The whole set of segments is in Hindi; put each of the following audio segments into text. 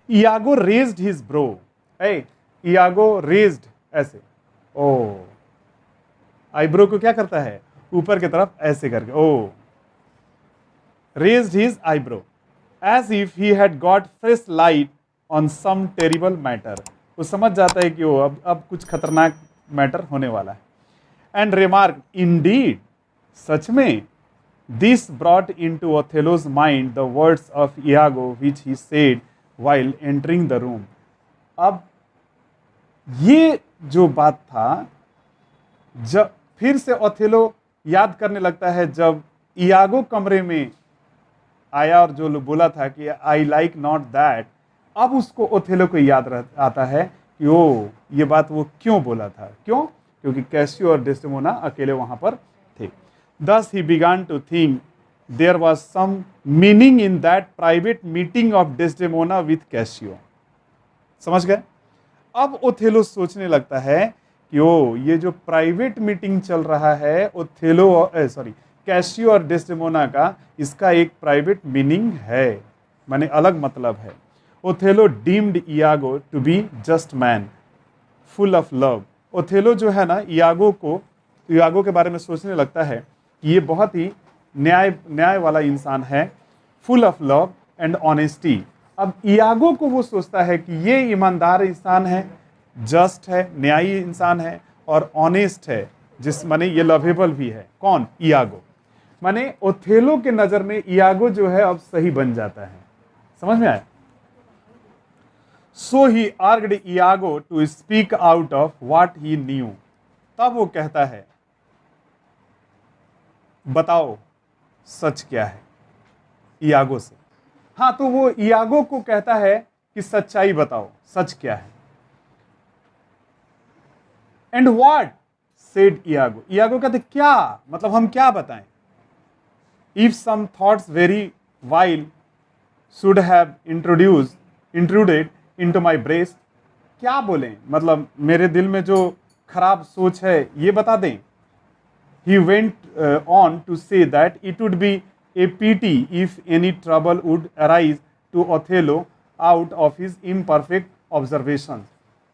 Iago raised his brow. Iago raised ऐसे, ओ आईब्रो को क्या करता है, ऊपर की तरफ ऐसे करके, ओ raised his eyebrow as if he had got fresh light on some terrible matter. वो समझ जाता है कि वो अब कुछ खतरनाक मैटर होने वाला है. And remarked, indeed, सच में. This brought into Othello's mind the words of Iago which he said while entering the room. अब ये जो बात था, जब फिर से ओथेलो याद करने लगता है जब इयागो कमरे में आया और जो बोला था कि आई लाइक नॉट दैट, अब उसको ओथेलो को याद आता है कि ओ ये बात वो क्यों बोला था. क्यों? क्योंकि कैसियो और डेस्डेमोना अकेले वहां पर थे. Thus he began to think there was some meaning in that private meeting of Desdemona with Cassio. समझ गए? अब ओथेलो सोचने लगता है कि ओ ये जो प्राइवेट मीटिंग चल रहा है कैसियो और डेस्डेमोना का, इसका एक प्राइवेट मीनिंग है, माने अलग मतलब है. Othello deemed Iago to be just man full of love. Othello जो है ना, इयागो के बारे में सोचने लगता है कि ये बहुत ही न्याय वाला इंसान है, full of love and honesty. अब इयागो को वो सोचता है कि ये ईमानदार इंसान है, जस्ट है, न्यायी इंसान है और ऑनेस्ट है, जिस माने ये लवेबल भी है. कौन? इयागो. माने ओथेलो के नजर में इयागो जो है अब सही बन जाता है. समझ में आया? So he argued Iago to speak out of what he knew. तब वो कहता है, बताओ सच क्या है, इयागो से. हाँ, तो वो इयागो को कहता है कि सच्चाई बताओ, सच क्या है. And what said Iago. Iago कहते क्या, मतलब हम क्या बताएं. If some thoughts very vile should have intruded into my breast. क्या बोलें, मतलब मेरे दिल में जो खराब सोच है ये बता दें. He went on to say that it would be a pity if any trouble would arise to Othello out of his imperfect observations.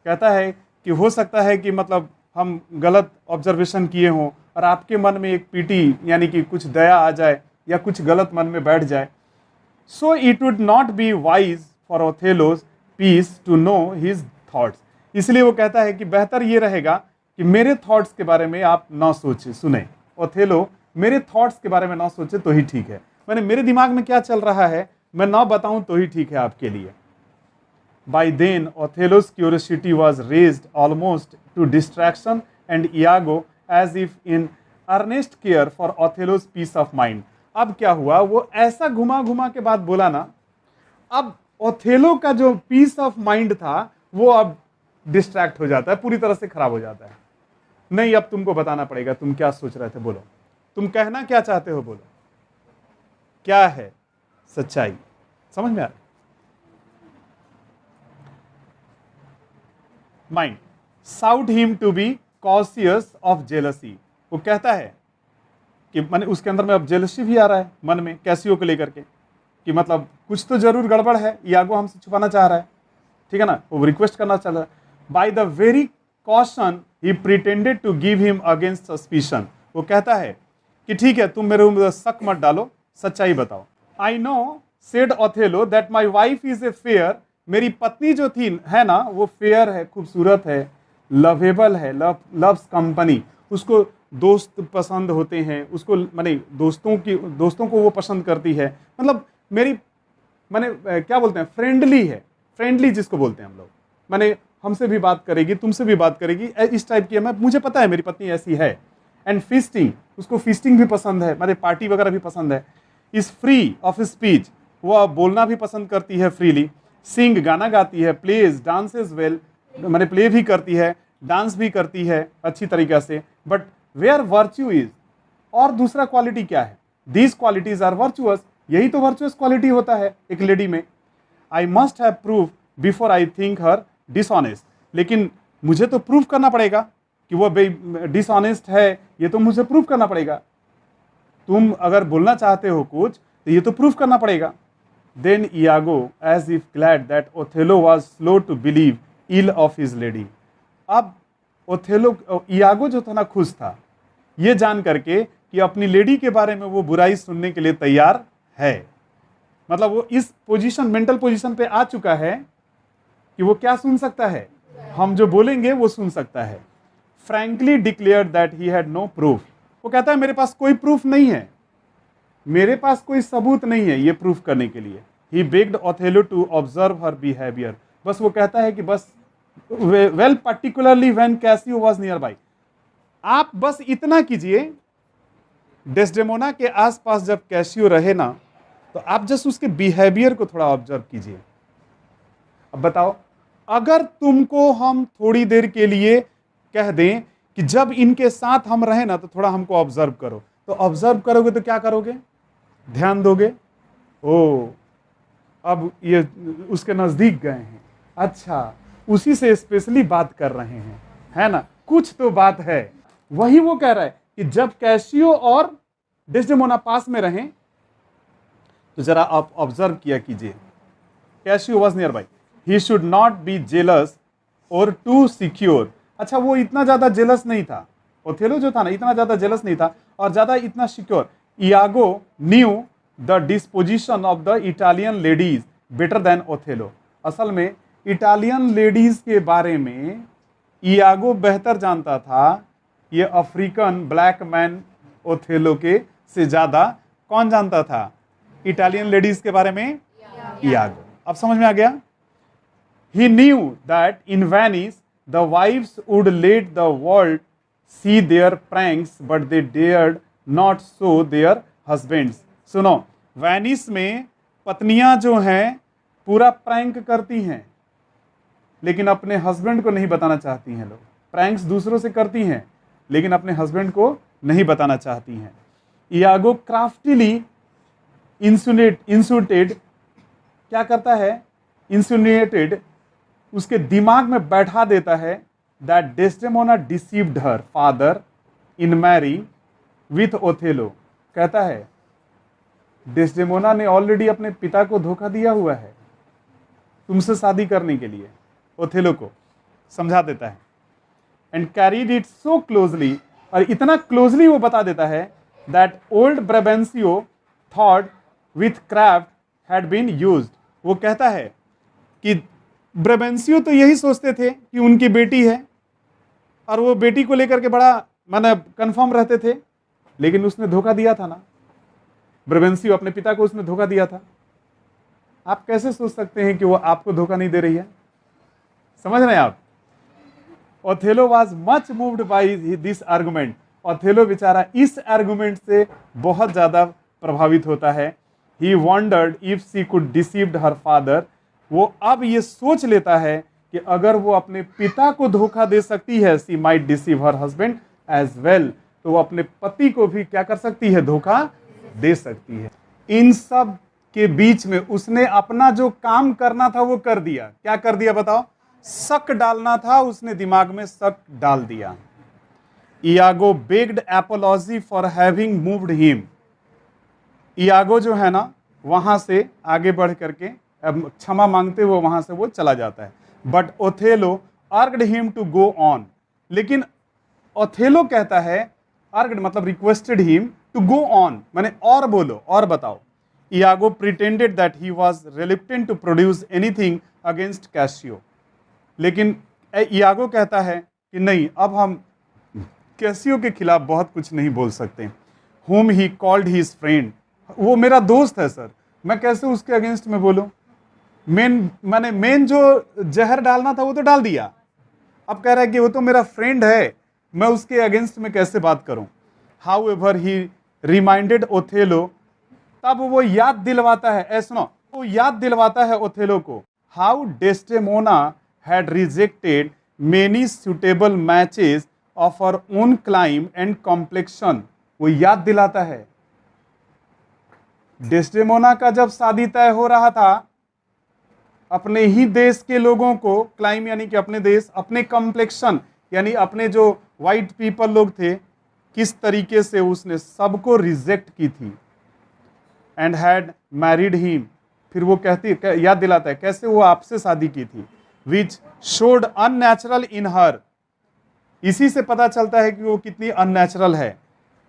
कहता है कि हो सकता है कि मतलब हम गलत ऑब्जर्वेशन किए हों और आपके मन में एक पीटी यानी कि कुछ दया आ जाए या कुछ गलत मन में बैठ जाए. So it would not be wise for Othello's peace to know his thoughts. इसलिए वो कहता है कि बेहतर ये रहेगा कि मेरे थॉट्स के बारे में आप ना सोचे, सुने. ओथेलो मेरे थॉट्स के बारे में ना सोचे तो ही ठीक है. मैंने मेरे दिमाग में क्या चल रहा है मैं ना बताऊं तो ही ठीक है आपके लिए. By then Othello's curiosity was raised almost to distraction and Iago as if in earnest care for Othello's peace of mind. अब क्या हुआ, वो ऐसा घुमा घुमा के बात बोला ना, अब ओथेलो का जो पीस ऑफ माइंड था वो अब डिस्ट्रैक्ट हो जाता है, पूरी तरह से खराब हो जाता है. नहीं, अब तुमको बताना पड़ेगा तुम क्या सोच रहे थे, बोलो तुम कहना क्या चाहते हो, बोलो क्या है सच्चाई. समझ में आ रहा? Mind sought him to be cautious of jealousy. वो कहता है कि मैंने उसके अंदर में अब जेलसी भी आ रहा है मन में कैसियो को लेकर के, कि मतलब कुछ तो जरूर गड़बड़ है, इयागो हमसे छुपाना चाह रहा है. ठीक है ना, वो रिक्वेस्ट करना चाह रहा है. By the very caution he pretended to give him against suspicion. वो कहता है कि ठीक है तुम मेरे ऊपर शक मत डालो, सच्चाई बताओ. I know said Othello that my wife is a fair. मेरी पत्नी जो थी है ना, वो फेयर है, खूबसूरत है, लवेबल है, लव्स कंपनी. उसको दोस्त पसंद होते हैं, उसको माने दोस्तों को वो पसंद करती है. मतलब मेरी माने क्या बोलते हैं, फ्रेंडली है, फ्रेंडली जिसको बोलते हैं हम लोग, माने हमसे भी बात करेगी, तुमसे भी बात करेगी, इस टाइप की है. मुझे पता है मेरी पत्नी ऐसी है. एंड फिस्टिंग, उसको फिस्टिंग भी पसंद है, माने पार्टी वगैरह भी पसंद है. इज फ्री ऑफ स्पीच, वो बोलना भी पसंद करती है फ्रीली. सिंग, गाना गाती है. प्लेज, डांसेस वेल, माने प्ले भी करती है, डांस भी करती है अच्छी तरीके से. बट वेयर वर्च्यू इज, और दूसरा क्वालिटी क्या है, दीज क्वालिटीज आर वर्चुअस. यही तो वर्चुअस क्वालिटी होता है एक लेडी में. I must have prove before I think her dishonest. लेकिन मुझे तो प्रूव करना पड़ेगा कि वो डिसऑनेस्ट है, ये तो मुझे प्रूव करना पड़ेगा. तुम अगर बोलना चाहते हो कुछ तो ये तो प्रूफ करना पड़ेगा। Then Iago as if glad that Othello was slow to believe ill of his lady. अब ओथेलो, इयागो जो था ना, खुश था ये जान करके कि अपनी लेडी के बारे में वो बुराई सुनने के लिए तैयार है। मतलब वो इस पोजीशन, मेंटल पोजीशन पे आ चुका है कि वो क्या सुन सकता है, हम जो बोलेंगे वो सुन सकता है। Frankly declared that he had no proof. वो कहता है मेरे पास कोई प्रूफ नहीं है, मेरे पास कोई सबूत नहीं है ये प्रूफ करने के लिए। He begged Othello to observe her behaviour. बस वो कहता है कि बस well particularly when Cassio was nearby, आप बस इतना कीजिए, डेस्डेमोना के आसपास जब कैसियो रहे ना, तो आप जस्ट उसके बिहेवियर को थोड़ा ऑब्जर्व कीजिए। अब बताओ, अगर तुमको हम थोड़ी देर के लिए कह दें कि जब इनके साथ हम रहे ना तो थोड़ा हमको ऑब्जर्व करो, तो ऑब्जर्व करोगे तो क्या करोगे, ध्यान दोगे। ओ, अब ये उसके नजदीक गए हैं, अच्छा उसी से स्पेशली बात कर रहे हैं, है ना, कुछ तो बात है। वही वो कह रहा है कि जब कैसियो और डेस्डेमोना पास में रहें तो जरा आप ऑब्जर्व किया कीजिए। Casio was near by, he should not be jealous और टू सिक्योर। अच्छा, वो इतना ज्यादा जेलस नहीं था, ओथेलो जो था ना इतना ज्यादा जेलस नहीं था और ज्यादा इतना secure. Iago new the disposition of the Italian ladies better than Othello. असल में इटालियन लेडीज के बारे में इयागो बेहतर जानता था, ये अफ्रीकन ब्लैक मैन ओथेलो के से ज्यादा कौन जानता था इटालियन लेडीज के बारे में, इयागो। अब समझ में आ गया। He knew that in Venice the wives would let the world see their pranks, but they dared not show their husbands. सुनो, वेनिस में पत्नियां जो हैं पूरा प्रैंक करती हैं, लेकिन अपने हस्बैंड को नहीं बताना चाहती हैं। लोग प्रैंक्स दूसरों से करती हैं लेकिन अपने हस्बैंड को नहीं बताना चाहती हैं। इयागो क्राफ्टिली इंसुलेटेड, क्या करता है, इंसुलेटेड, उसके दिमाग में बैठा देता है that Desdemona deceived her father in marry with Othello. कहता है डेस्डेमोना ने ऑलरेडी अपने पिता को धोखा दिया हुआ है तुमसे शादी करने के लिए, ओथेलो को समझा देता है। And carried it so closely, और इतना क्लोजली वो बता देता है that old Brabantio thought with craft had been used. वो कहता है कि ब्रेबेंसियो तो यही सोचते थे कि उनकी बेटी है और वो बेटी को लेकर के बड़ा माने कंफर्म रहते थे, लेकिन उसने धोखा दिया था ना, ब्रेबेंसियो अपने पिता को उसने धोखा दिया था। आप कैसे सोच सकते हैं कि वो आपको धोखा नहीं दे रही है? समझ रहे हैं आप? Othello was much moved by this argument. Othello बेचारा इस आर्गुमेंट से बहुत ज्यादा प्रभावित होता है। He wondered if she could deceived her father. वो अब ये सोच लेता है कि अगर वो अपने पिता को धोखा दे सकती है, she might deceive her husband as well, तो वो अपने पति को भी क्या कर सकती है, धोखा दे सकती है। इन सब के बीच में उसने अपना जो काम करना था वो कर दिया। क्या कर दिया बताओ? शक डालना था, उसने दिमाग में शक डाल दिया। Iago bagged apiology for having moved him. Iago जो है ना वहां से आगे बढ़ करके क्षमा मांगते हुए वहां से वो चला जाता है। But Othello urged him to go on. लेकिन ओथेलो कहता है, अर्गड मतलब requested him to go on, माने और बोलो, और बताओ। Iago pretended that he was reluctant to produce anything against Cassio. लेकिन इयागो कहता है कि नहीं, अब हम कैसियो के खिलाफ बहुत कुछ नहीं बोल सकते। whom he called his friend, वो मेरा दोस्त है सर, मैं कैसे उसके अगेंस्ट में बोलूं? मेन जो जहर डालना था वो तो डाल दिया, अब कह रहा है कि वो तो मेरा फ्रेंड है, मैं उसके अगेंस्ट में कैसे बात करूं? However he reminded ओथेलो, तब वो याद दिलवाता है, ऐसा वो याद दिलवाता है ओथेलो को, how Desdemona had rejected many suitable matches of her own climb and complexion। वो याद दिलाता है डेस्डेमोना का जब शादी तय हो रहा था, अपने ही देश के लोगों को, क्लाइम यानी कि अपने देश, अपने कॉम्प्लेक्शन यानी अपने जो वाइट पीपल लोग थे, किस तरीके से उसने सबको रिजेक्ट की थी। एंड हैड मैरिड हिम, फिर वो कहती याद दिलाता है कैसे वो आपसे शादी की थी, विच शोड अननेचुरल इन हर, इसी से पता चलता है कि वो कितनी अननेचुरल है,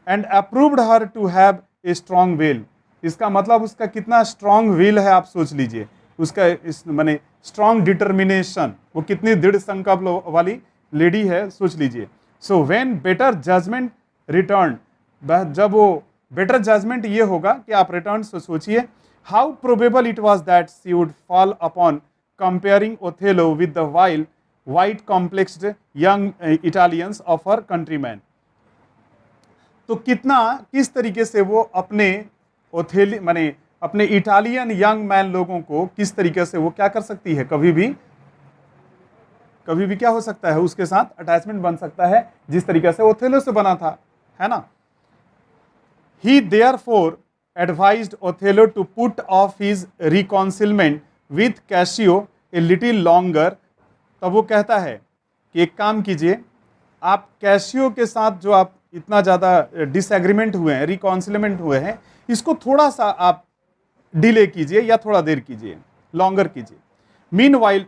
and approved her to have a strong will, इसका मतलब उसका कितना स्ट्रॉन्ग विल है आप सोच लीजिए, उसका इस माने स्ट्रॉन्ग डिटर्मिनेशन, वो कितनी दृढ़ संकल्प वाली लेडी है सोच लीजिए। So when better judgement return, जब वो बेटर जजमेंट ये होगा कि आप रिटर्न से सोचिए, how probable it was that she would fall upon comparing Othello with the wild white complexed young Italians of her countryman, तो किस तरीके से वो अपने ओथेली माने अपने इटालियन यंग मैन लोगों को किस तरीके से वो क्या कर सकती है, कभी भी क्या हो सकता है, उसके साथ अटैचमेंट बन सकता है जिस तरीके से ओथेलो से बना था, है ना। He therefore advised Othello to put off his reconciliation with Cassio a little longer, तब वो कहता है कि एक काम कीजिए, आप कैशियो के साथ जो आप इतना ज़्यादा डिसएग्रीमेंट हुए हैं, रिकॉन्सिलमेंट हुए हैं, इसको थोड़ा सा आप डिले कीजिए या थोड़ा देर कीजिए, लॉन्गर कीजिए। Meanwhile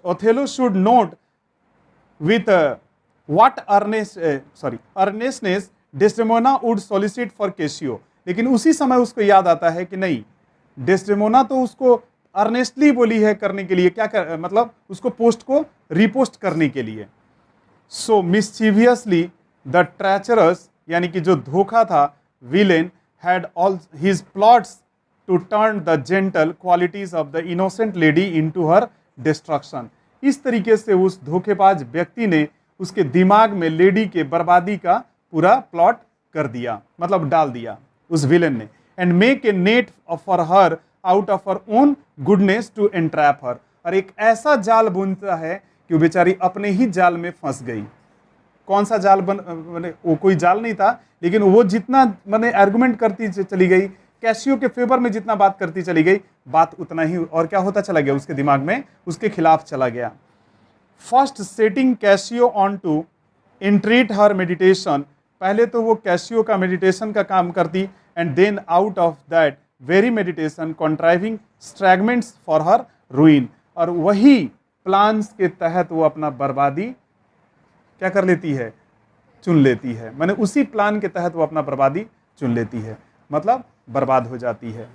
Othello should note with what earnestness Desdemona would solicit for Cassio, लेकिन उसी समय उसको याद आता है कि नहीं, डेस्डेमोना तो उसको अर्नेस्टली बोली है करने के लिए, मतलब उसको पोस्ट को रिपोस्ट करने के लिए। सो मिस्चीवियसली द ट्रेचरस, यानी कि जो धोखा था, villain had all his plots to turn the gentle qualities of the innocent lady into her destruction, इस तरीके से उस धोखेबाज व्यक्ति ने उसके दिमाग में लेडी के बर्बादी का पूरा प्लॉट कर दिया, मतलब डाल दिया उस विलेन ने, and make a net for her out of her own goodness to entrap her, और एक ऐसा जाल बुनता है कि वो बेचारी अपने ही जाल में फंस गई। कौन सा जाल वो कोई जाल नहीं था, लेकिन वो जितना आर्गुमेंट करती चली गई, कैशियो के फेवर में जितना बात करती चली गई, बात उतना ही और क्या होता चला गया, उसके दिमाग में उसके खिलाफ चला गया। First setting Cassio on to entreat her meditation, पहले तो वो कैशियो का मेडिटेशन का काम करती, and then out of that very meditation contriving stratagems for her ruin, और वही प्लान्स के तहत वो अपना बर्बादी क्या कर लेती है, चुन लेती है, माने उसी प्लान के तहत वो अपना बर्बादी चुन लेती है, मतलब बर्बाद हो जाती है।